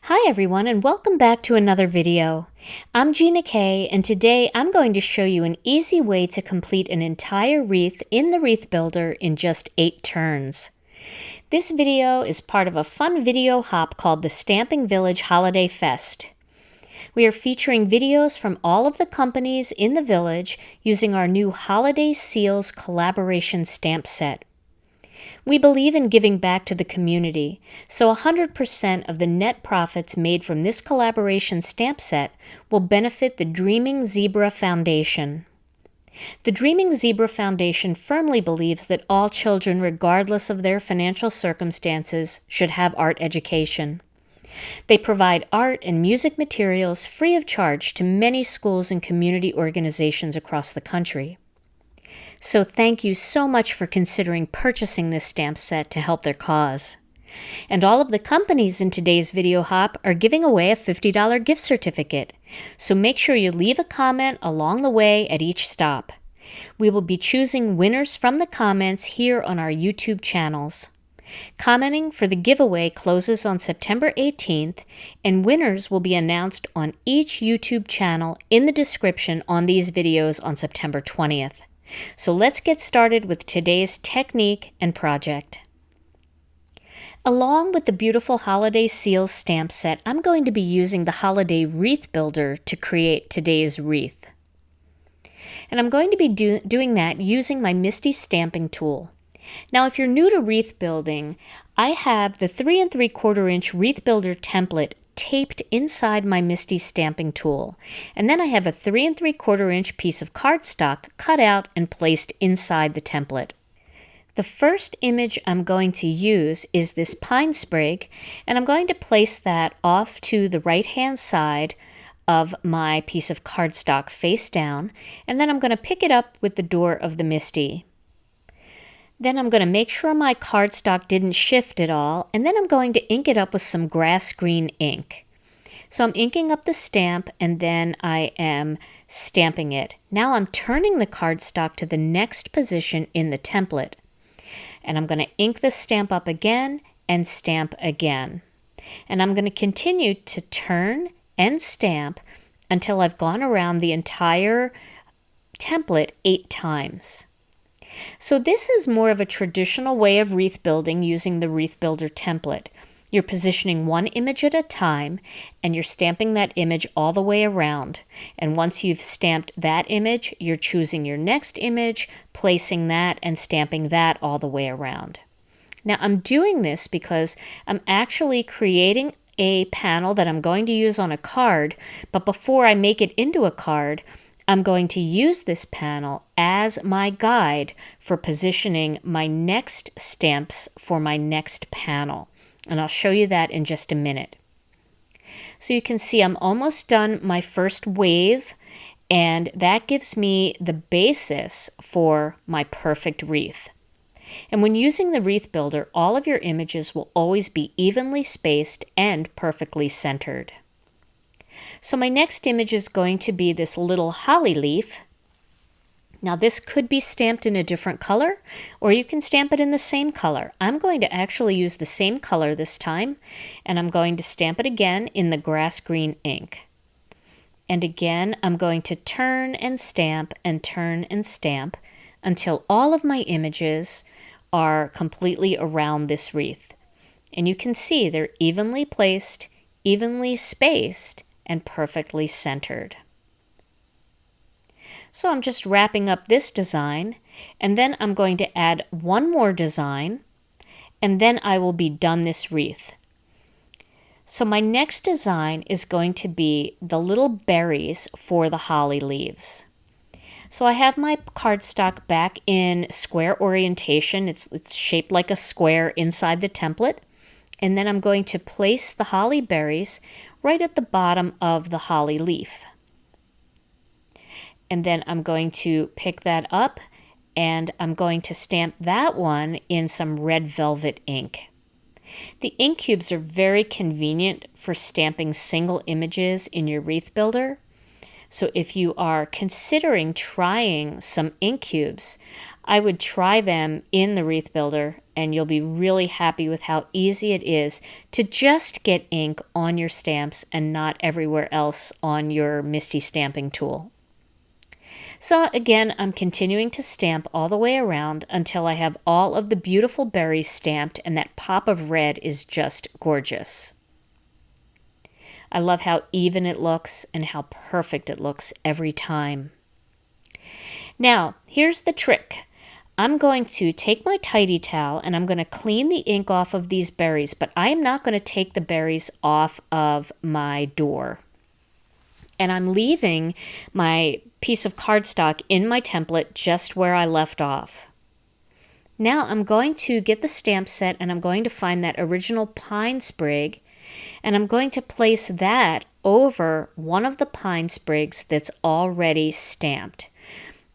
Hi everyone, and welcome back to another video. I'm Gina K, and today I'm going to show you an easy way to complete an entire wreath in the Wreath Builder in just 8 turns. This video is part of a fun video hop called the Stamping Village Holiday Fest. We are featuring videos from all of the companies in the village using our new Holiday Seals collaboration stamp set. We believe in giving back to the community, so 100% of the net profits made from this collaboration stamp set will benefit the Dreaming Zebra Foundation. The Dreaming Zebra Foundation firmly believes that all children, regardless of their financial circumstances, should have art education. They provide art and music materials free of charge to many schools and community organizations across the country. So thank you so much for considering purchasing this stamp set to help their cause. And all of the companies in today's video hop are giving away a $50 gift certificate, so make sure you leave a comment along the way at each stop. We will be choosing winners from the comments here on our YouTube channels. Commenting for the giveaway closes on September 18th, and winners will be announced on each YouTube channel in the description on these videos on September 20th. So let's get started with today's technique and project. Along with the beautiful Holiday Seals stamp set, I'm going to be using the Holiday Wreath Builder to create today's wreath. And I'm going to be doing that using my Misty stamping tool. Now, if you're new to wreath building, I have the 3 3/4 inch Wreath Builder template taped inside my Misty stamping tool, and then I have a 3 3/4 inch piece of cardstock cut out and placed inside the template. The first image I'm going to use is this pine sprig, and I'm going to place that off to the right hand side of my piece of cardstock face down, and then I'm going to pick it up with the door of the Misty. Then I'm going to make sure my cardstock didn't shift at all, and then I'm going to ink it up with some grass green ink. So I'm inking up the stamp, and then I am stamping it. Now I'm turning the cardstock to the next position in the template. And I'm going to ink the stamp up again and stamp again. And I'm going to continue to turn and stamp until I've gone around the entire template 8 times. So this is more of a traditional way of wreath building using the Wreath Builder template. You're positioning one image at a time, and you're stamping that image all the way around. And once you've stamped that image, you're choosing your next image, placing that, and stamping that all the way around. Now I'm doing this because I'm actually creating a panel that I'm going to use on a card, but before I make it into a card, I'm going to use this panel as my guide for positioning my next stamps for my next panel. And I'll show you that in just a minute. So you can see I'm almost done my first wave, and that gives me the basis for my perfect wreath. And when using the Wreath Builder, all of your images will always be evenly spaced and perfectly centered. So my next image is going to be this little holly leaf. Now this could be stamped in a different color, or you can stamp it in the same color. I'm going to actually use the same color this time, and I'm going to stamp it again in the grass green ink. And again, I'm going to turn and stamp until all of my images are completely around this wreath. And you can see they're evenly placed, evenly spaced, and perfectly centered. So I'm just wrapping up this design, and then I'm going to add one more design, and then I will be done this wreath. So my next design is going to be the little berries for the holly leaves. So I have my cardstock back in square orientation. It's shaped like a square inside the template. And then I'm going to place the holly berries right at the bottom of the holly leaf. And then I'm going to pick that up, and I'm going to stamp that one in some red velvet ink. The ink cubes are very convenient for stamping single images in your Wreath Builder. So if you are considering trying some ink cubes, I would try them in the Wreath Builder and you'll be really happy with how easy it is to just get ink on your stamps and not everywhere else on your MISTI stamping tool. So again, I'm continuing to stamp all the way around until I have all of the beautiful berries stamped, and that pop of red is just gorgeous. I love how even it looks and how perfect it looks every time. Now, here's the trick. I'm going to take my tidy towel and I'm going to clean the ink off of these berries, but I am not going to take the berries off of my door. And I'm leaving my piece of cardstock in my template just where I left off. Now I'm going to get the stamp set and I'm going to find that original pine sprig, and I'm going to place that over one of the pine sprigs that's already stamped.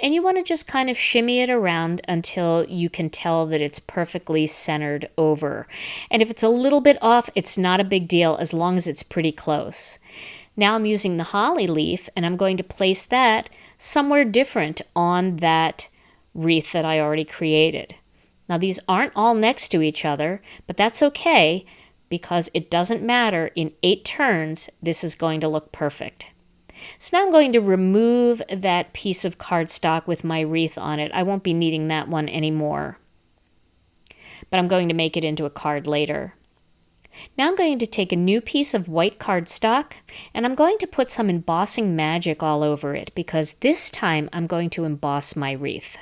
And you want to just kind of shimmy it around until you can tell that it's perfectly centered over. And if it's a little bit off, it's not a big deal as long as it's pretty close. Now I'm using the holly leaf and I'm going to place that somewhere different on that wreath that I already created. Now these aren't all next to each other, but that's okay because it doesn't matter. In 8 turns, this is going to look perfect. So now I'm going to remove that piece of cardstock with my wreath on it. I won't be needing that one anymore, but I'm going to make it into a card later. Now I'm going to take a new piece of white cardstock and I'm going to put some embossing magic all over it because this time I'm going to emboss my wreath.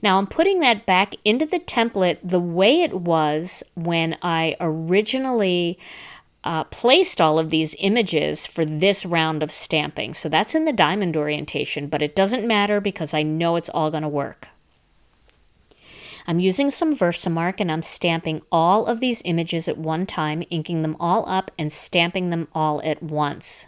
Now I'm putting that back into the template the way it was when I originally placed all of these images for this round of stamping. So that's in the diamond orientation, but it doesn't matter because I know it's all going to work. I'm using some Versamark and I'm stamping all of these images at one time, inking them all up and stamping them all at once.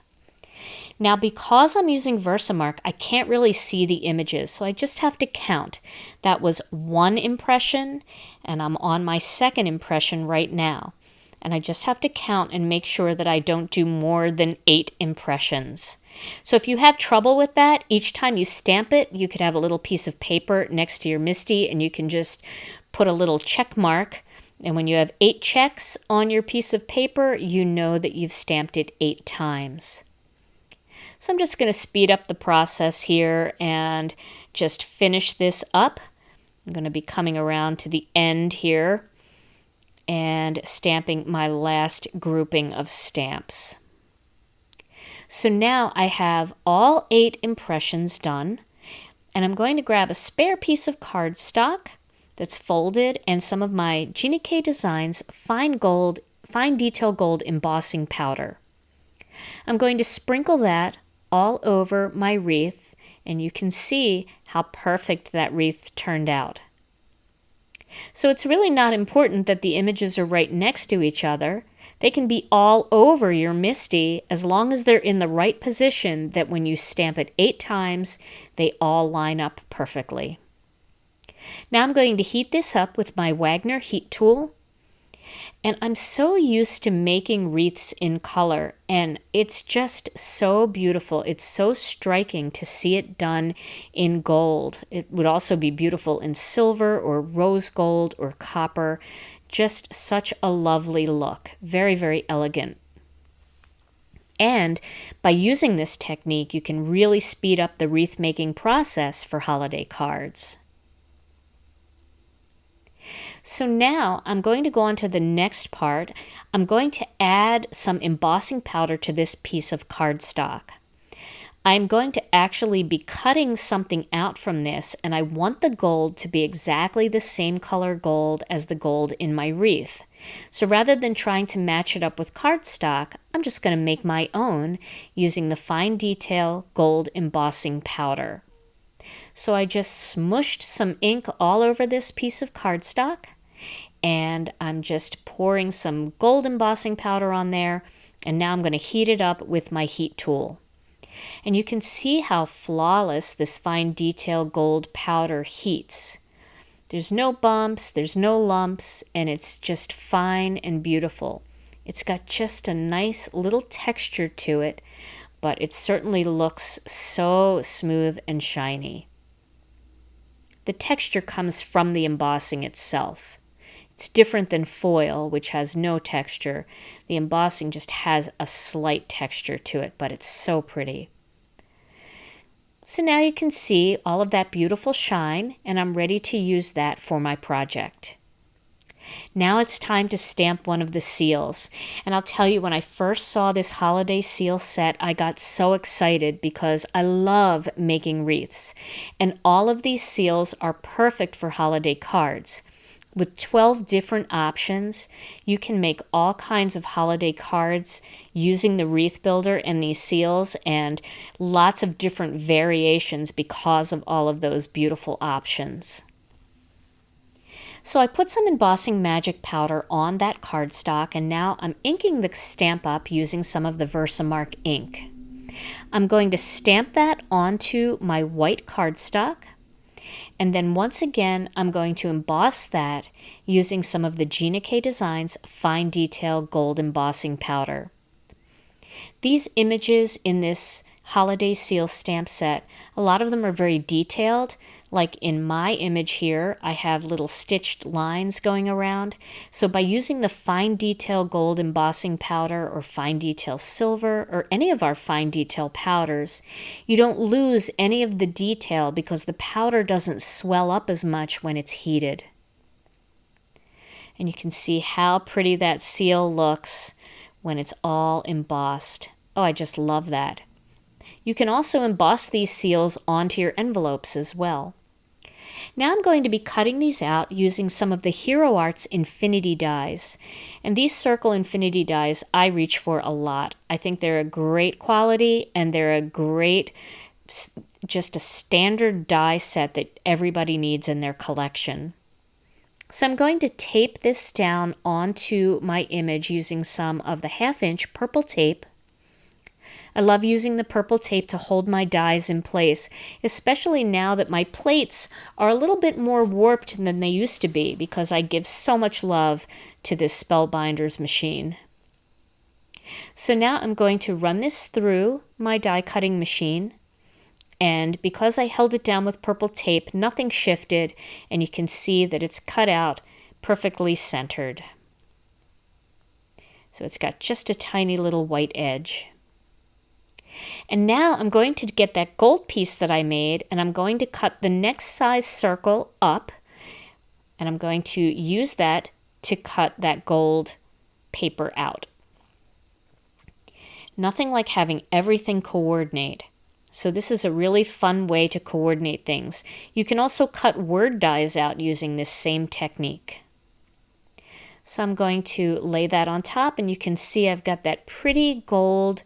Now, because I'm using Versamark, I can't really see the images, so I just have to count. That was 1 impression, and I'm on my 2nd impression right now. And I just have to count and make sure that I don't do more than 8 impressions. So if you have trouble with that, each time you stamp it, you could have a little piece of paper next to your MISTI, and you can just put a little check mark. And when you have 8 checks on your piece of paper, you know that you've stamped it 8 times. So I'm just going to speed up the process here and just finish this up. I'm going to be coming around to the end here and stamping my last grouping of stamps. So now I have all 8 impressions done, and I'm going to grab a spare piece of cardstock that's folded and some of my Gina K Designs fine detail gold embossing powder. I'm going to sprinkle that all over my wreath, and you can see how perfect that wreath turned out. So it's really not important that the images are right next to each other. They can be all over your MISTI as long as they're in the right position that when you stamp it 8 times, they all line up perfectly. Now I'm going to heat this up with my Wagner heat tool. And I'm so used to making wreaths in color, and it's just so beautiful. It's so striking to see it done in gold. It would also be beautiful in silver or rose gold or copper. Just such a lovely look. Very, very elegant. And by using this technique, you can really speed up the wreath making process for holiday cards. So now I'm going to go on to the next part. I'm going to add some embossing powder to this piece of cardstock. I'm going to actually be cutting something out from this, and I want the gold to be exactly the same color gold as the gold in my wreath. So rather than trying to match it up with cardstock, I'm just going to make my own using the fine detail gold embossing powder. So I just smushed some ink all over this piece of cardstock, and I'm just pouring some gold embossing powder on there, and now I'm going to heat it up with my heat tool. And you can see how flawless this fine detail gold powder heats. There's no bumps, there's no lumps, and it's just fine and beautiful. It's got just a nice little texture to it, but it certainly looks so smooth and shiny. The texture comes from the embossing itself. It's different than foil, which has no texture. The embossing just has a slight texture to it, but it's so pretty. So now you can see all of that beautiful shine, and I'm ready to use that for my project. Now it's time to stamp one of the seals. And I'll tell you, when I first saw this holiday seal set, I got so excited because I love making wreaths. And all of these seals are perfect for holiday cards. With 12 different options, you can make all kinds of holiday cards using the Wreath Builder and these seals, and lots of different variations because of all of those beautiful options. So I put some embossing magic powder on that cardstock, and now I'm inking the stamp up using some of the Versamark ink. I'm going to stamp that onto my white cardstock. And then once again, I'm going to emboss that using some of the Gina K Designs Fine Detail Gold Embossing Powder. These images in this holiday seal stamp set, a lot of them are very detailed. Like in my image here, I have little stitched lines going around. So by using the Fine Detail Gold Embossing Powder or Fine Detail Silver or any of our Fine Detail powders, you don't lose any of the detail because the powder doesn't swell up as much when it's heated. And you can see how pretty that seal looks when it's all embossed. Oh, I just love that. You can also emboss these seals onto your envelopes as well. Now I'm going to be cutting these out using some of the Hero Arts Infinity dies. And these circle infinity dies I reach for a lot. I think they're a great quality, and they're a great, just a standard die set that everybody needs in their collection. So I'm going to tape this down onto my image using some of the 1/2-inch purple tape. I love using the purple tape to hold my dies in place, especially now that my plates are a little bit more warped than they used to be because I give so much love to this Spellbinders machine. So now I'm going to run this through my die cutting machine, and because I held it down with purple tape, nothing shifted, and you can see that it's cut out perfectly centered. So it's got just a tiny little white edge. And now I'm going to get that gold piece that I made, and I'm going to cut the next size circle up, and I'm going to use that to cut that gold paper out. Nothing like having everything coordinate. So this is a really fun way to coordinate things. You can also cut word dies out using this same technique. So I'm going to lay that on top, and you can see I've got that pretty gold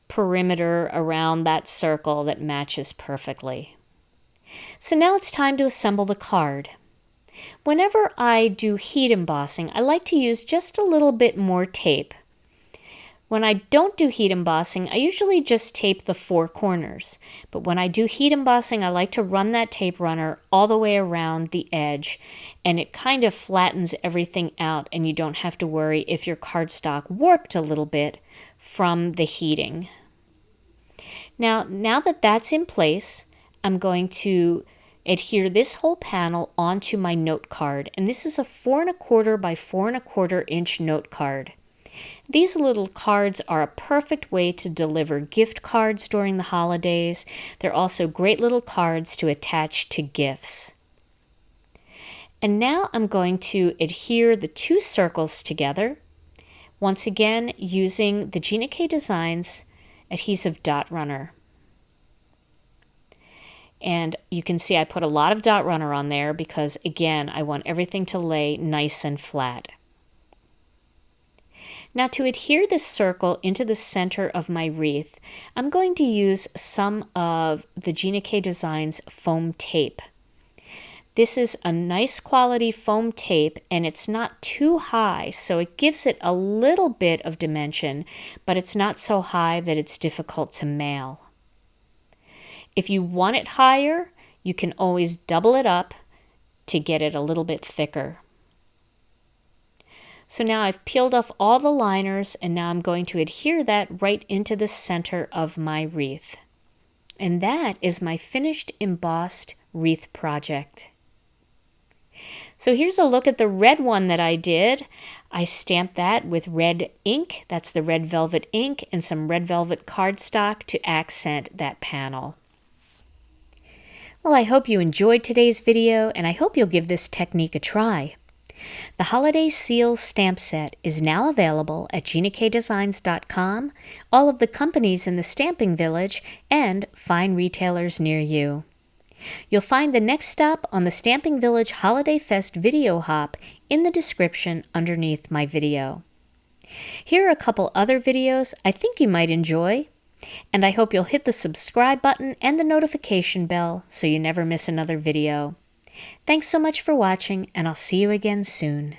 perimeter around that circle that matches perfectly. So now it's time to assemble the card. Whenever I do heat embossing, I like to use just a little bit more tape. When I don't do heat embossing, I usually just tape the 4 corners. But when I do heat embossing, I like to run that tape runner all the way around the edge, and it kind of flattens everything out, and you don't have to worry if your cardstock warped a little bit from the heating. Now that that's in place, I'm going to adhere this whole panel onto my note card, and this is a 4 1/4 by 4 1/4 inch note card. These little cards are a perfect way to deliver gift cards during the holidays. They're also great little cards to attach to gifts. And now I'm going to adhere the 2 circles together, once again using the Gina K Designs adhesive dot runner. And you can see I put a lot of dot runner on there because, again, I want everything to lay nice and flat. Now to adhere this circle into the center of my wreath, I'm going to use some of the Gina K Designs foam tape. This is a nice quality foam tape, and it's not too high, so it gives it a little bit of dimension, but it's not so high that it's difficult to mail. If you want it higher, you can always double it up to get it a little bit thicker. So now I've peeled off all the liners, and now I'm going to adhere that right into the center of my wreath. And that is my finished embossed wreath project. So here's a look at the red one that I did. I stamped that with red ink. That's the red velvet ink, and some red velvet cardstock to accent that panel. Well, I hope you enjoyed today's video, and I hope you'll give this technique a try. The Holiday Seals stamp set is now available at GinaKDesigns.com, all of the companies in the Stamping Village, and fine retailers near you. You'll find the next stop on the Stamping Village Holiday Fest video hop in the description underneath my video. Here are a couple other videos I think you might enjoy, and I hope you'll hit the subscribe button and the notification bell so you never miss another video. Thanks so much for watching, and I'll see you again soon.